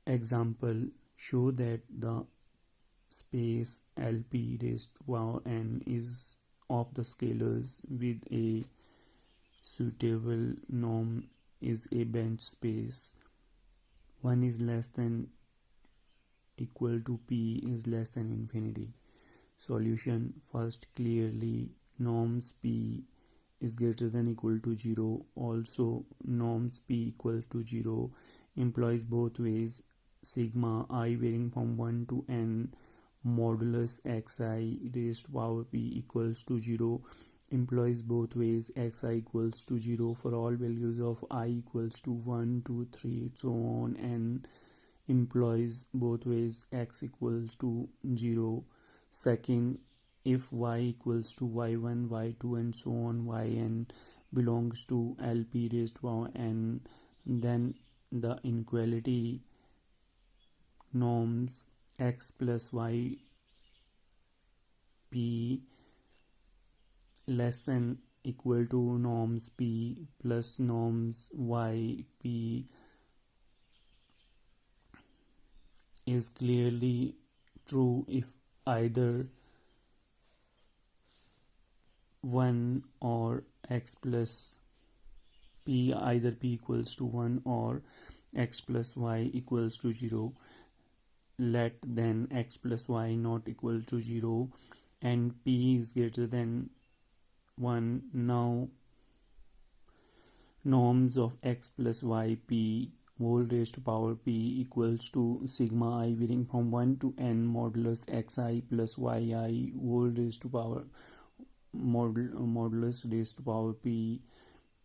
Example, show that the space LP raised to power n is of the scalars with a suitable norm is a Banch space. 1 is less than equal to p is less than infinity. Solution. First, clearly norms p is greater than equal to 0. Also, norms p equals to 0 implies both ways. Sigma I varying from 1 to n modulus xi raised to power p equals to 0 implies both ways. Xi equals to 0 for all values of I equals to 1, 2, 3, so on. N implies both ways. X equals to 0. Second, if y equals to y1, y2 and so on, yn belongs to LP raised to power n, then the inequality norms x plus y p less than equal to norms p plus norms y p is clearly true if either 1 or x plus p, either p equals to 1 or x plus y equals to 0. Let then x plus y not equal to 0 and p is greater than 1. Now norms of x plus y p whole raised to power p equals to sigma I varying from 1 to n modulus xi plus yi whole raised to power modulus raised to power p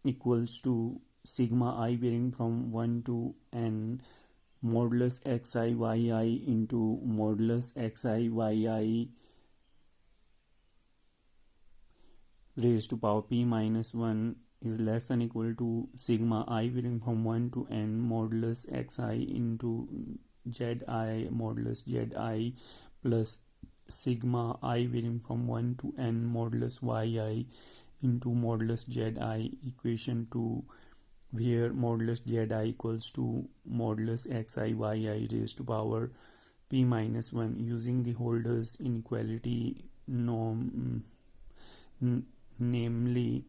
equals to sigma I varying from 1 to n modulus xi yi into modulus xi yi raised to power p minus 1 is less than equal to sigma I varying from 1 to n modulus xi into zi modulus zi plus sigma I varying from 1 to n modulus yi into modulus zi. Equation 2, where modulus zi equals to modulus xi yi raised to power p minus 1 using the Holder's inequality norm, namely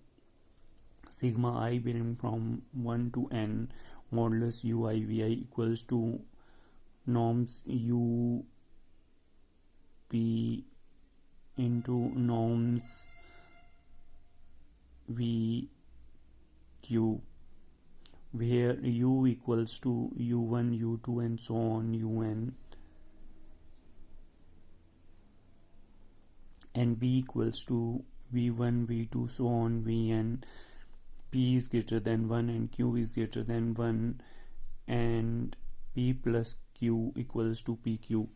sigma I varying from 1 to n modulus uivi equals to norms u p into norms v q, where u equals to u1, u2 and so on un, and v equals to v1, v2 so on vn. P is greater than 1 and q is greater than 1 and p plus q equals to pq.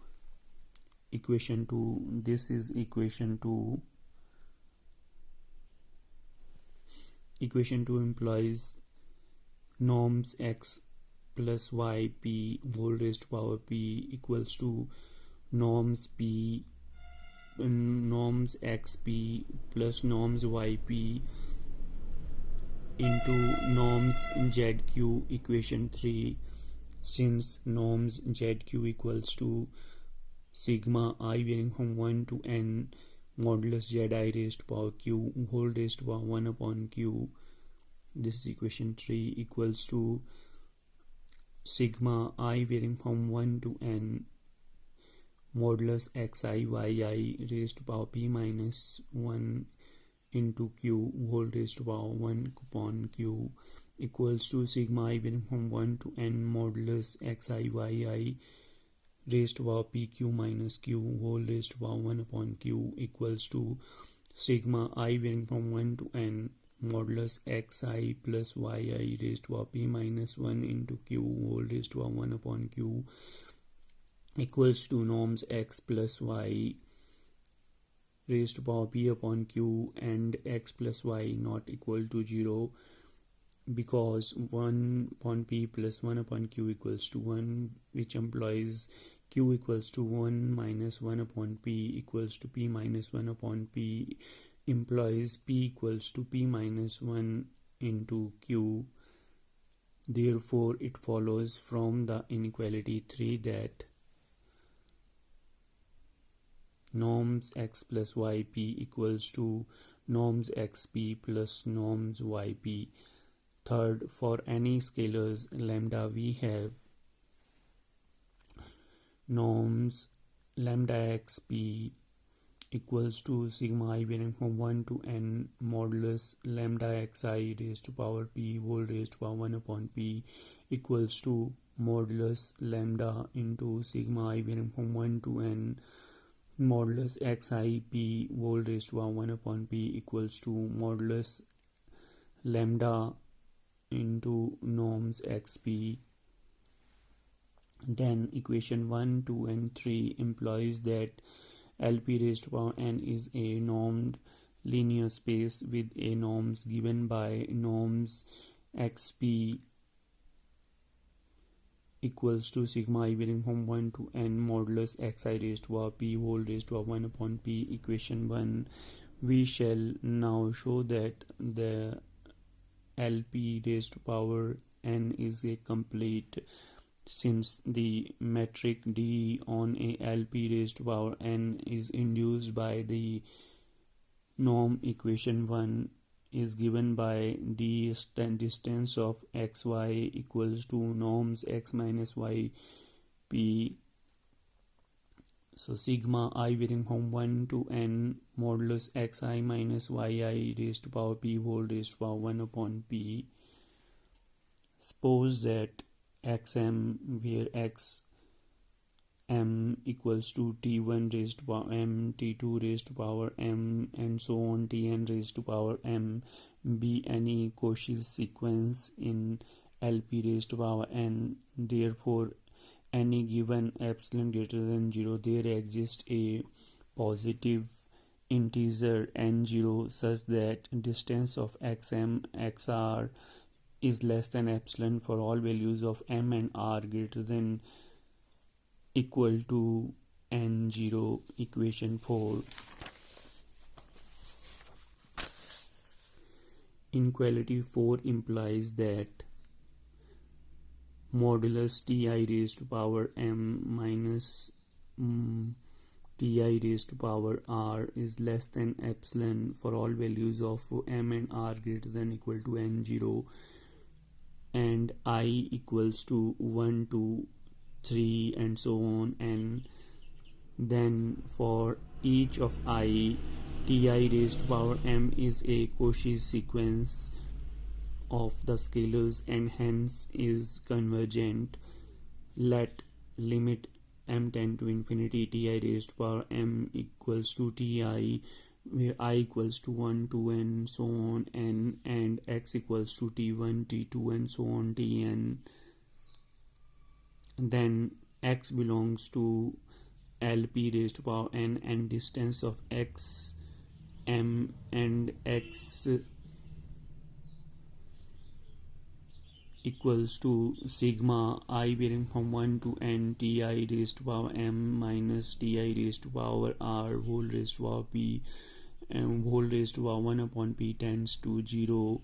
Equation 2, this is equation 2. Equation 2 implies norms x plus y p whole raised to power p equals to norms p norms xp plus norms yp into norms zq. Equation 3, since norms zq equals to sigma I varying from 1 to n modulus zi raised to power q whole raised to power 1 upon q, this is equation 3, equals to sigma I varying from 1 to n modulus xi yi raised to power p minus 1 into q whole raised to power 1 upon q equals to sigma I varying from 1 to n modulus xi yi raised to power pq minus q whole raised to power 1 upon q equals to sigma I varying from 1 to n modulus xi plus yi raised to power p minus 1 into q whole raised to power 1 upon q equals to norms x plus y raised to power p upon q and x plus y not equal to 0, because 1 upon p plus 1 upon q equals to 1, which implies q equals to 1 minus 1 upon p equals to p minus 1 upon p, implies p equals to p minus 1 into q. Therefore, it follows from the inequality 3 that norms x plus yp equals to norms xp plus norms yp. Third, for any scalars lambda, we have norms lambda xp equals to sigma I varying from 1 to n modulus lambda xi raised to power p whole raised to power 1 upon p equals to modulus lambda into sigma I varying from 1 to n modulus xi p whole raised to power 1 upon p equals to modulus lambda into norms xp. Then equation 1, 2 and 3 implies that LP raised to power n is a normed linear space with a norms given by norms xp equals to sigma I varying from 1 to n modulus xi raised to power p whole raised to power 1 upon p. Equation 1. We shall now show that the LP raised to power n is a complete, since the metric D on a LP raised to power n is induced by the norm. Equation 1 is given by the distance of xy equals to norms x minus y p. So sigma I varying from 1 to n modulus xi minus yi raised to power p whole raised to power 1 upon p. Suppose that xm, where x m equals to t1 raised to power m, t2 raised to power m, and so on, tn raised to power m, be any Cauchy sequence in LP raised to power n. Therefore, any given epsilon greater than 0, there exists a positive integer n0 such that distance of xm xr is less than epsilon for all values of m and r greater than equal to n0. Equation 4. Inequality 4 implies that modulus ti raised to power m minus ti raised to power r is less than epsilon for all values of m and r greater than equal to n0, and I equals to 1 to 3 and so on. And then for each of I, ti raised to power m is a Cauchy sequence of the scalars and hence is convergent. Let limit m tend to infinity ti raised to power m equals to ti, where I equals to 1 to n so on n, and x equals to t1 t2 and so on tn. Then x belongs to LP raised to power n, and distance of x m and x equals to sigma I varying from 1 to n ti raised to power m minus ti raised to power r whole raised to power p, and whole raised to power 1 upon p tends to 0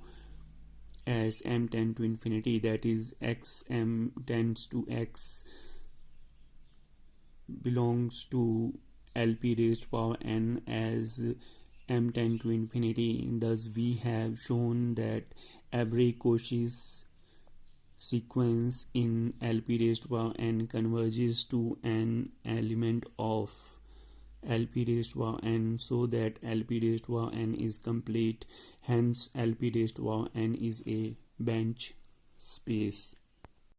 as m tend to infinity, that is x m tends to x belongs to LP raised to power n as m tend to infinity. Thus we have shown that every Cauchy sequence in LP raised to power n converges to an element of LP raised to power n, so that LP raised to power n is complete. Hence LP raised to power n is a Banch space.